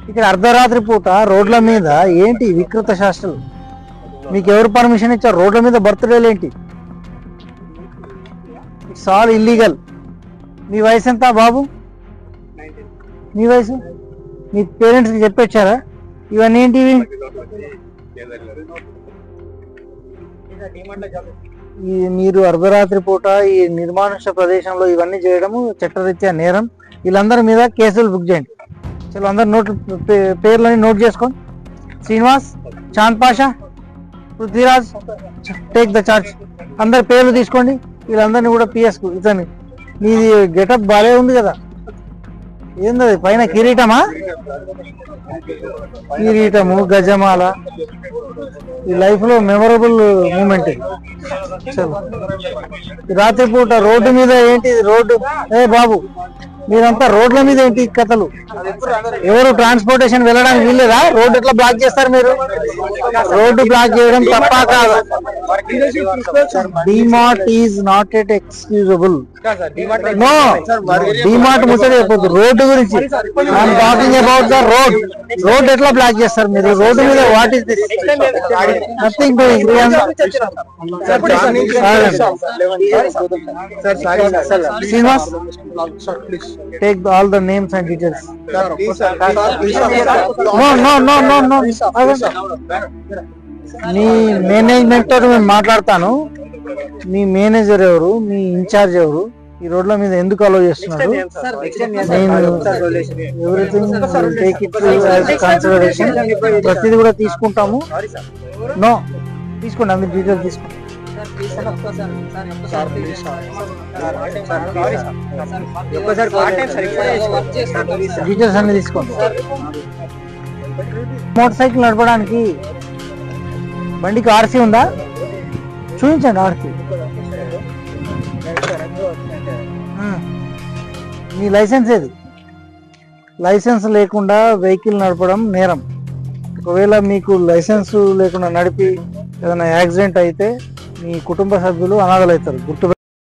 ఇక్కడ అర్ధరాత్రి పూట రోడ్ల మీద ఏంటి వికృత శాస్త్రాలు? మీకు ఎవరు పర్మిషన్ ఇచ్చారు? రోడ్ల మీద బర్త్డేలు ఏంటి? It's all illegal. మీ వయసు ఎంత బాబు? మీ వయసు? మీ పేరెంట్స్కి చెప్పొచ్చారా ఇవన్నీ ఏంటివి? మీరు అర్ధరాత్రి పూట ఈ నిర్మానుష్య ప్రదేశంలో ఇవన్నీ చేయడము చట్టరీత్యా నేరం. వీళ్ళందరి మీద కేసులు బుక్ చేయండి. చలో అందరు పేర్లని నోట్ చేసుకోండి. Srinivas, Chand Pasha, Prithviraj, take the charge. అందరి పేర్లు తీసుకోండి. వీళ్ళందరినీ కూడా పిఎస్కు. ఇతని నీది గెటప్ బాగా ఉంది కదా, ఏంది పైన కిరీటమా? కిరీటము, గజమాల. ఈ లైఫ్ లో మెమొరబుల్ మూమెంట్ ఇది. చలో రాత్రిపూట రోడ్డు మీద ఏంటి? రోడ్డు బాబు మీరంతా రోడ్ల మీద ఏంటి కథలు? ఎవరు ట్రాన్స్పోర్టేషన్ వెళ్ళడానికి వీల్లేదా? రోడ్డు ఎట్లా బ్లాక్ చేస్తారు మీరు? రోడ్డు బ్లాక్ చేయడం తప్ప కాదు. DMart is not at excusable. No, DMart ముచ్చట చెప్పొద్దు, రోడ్డు గురించి. I'm talking about the road. Road ఎట్లా బ్లాక్ చేస్తారు మీరు? రోడ్డు మీద what is this? Nothing doing. Srinivas, take all the names and details. No. మీ మేనేజ్మెంట్ తో నేను మాట్లాడతాను. మీ మేనేజర్ ఎవరు? మీ ఇన్ఛార్జ్ ఎవరు? ఈ రోడ్ల మీద ఎందుకు అలో చేస్తున్నారు? Everything take it as consideration. ప్రతిదీ కూడా తీసుకుంటాము. నో, తీసుకోండి, అందరి డీటెయిల్స్ తీసుకోండి. డీటెయిల్స్ అన్ని తీసుకోండి. మోటార్ సైకిల్ నడపడానికి బండికి ఆర్సీ ఉందా? చూపించండి ఆర్సీ. మీ లైసెన్స్ ఏది? లైసెన్స్ లేకుండా వెహికల్ నడపడం నేరం. ఒకవేళ మీకు లైసెన్స్ లేకుండా నడిపి ఏదైనా యాక్సిడెంట్ అయితే మీ కుటుంబ సభ్యులు అనాథలు అవుతారు. గుర్తు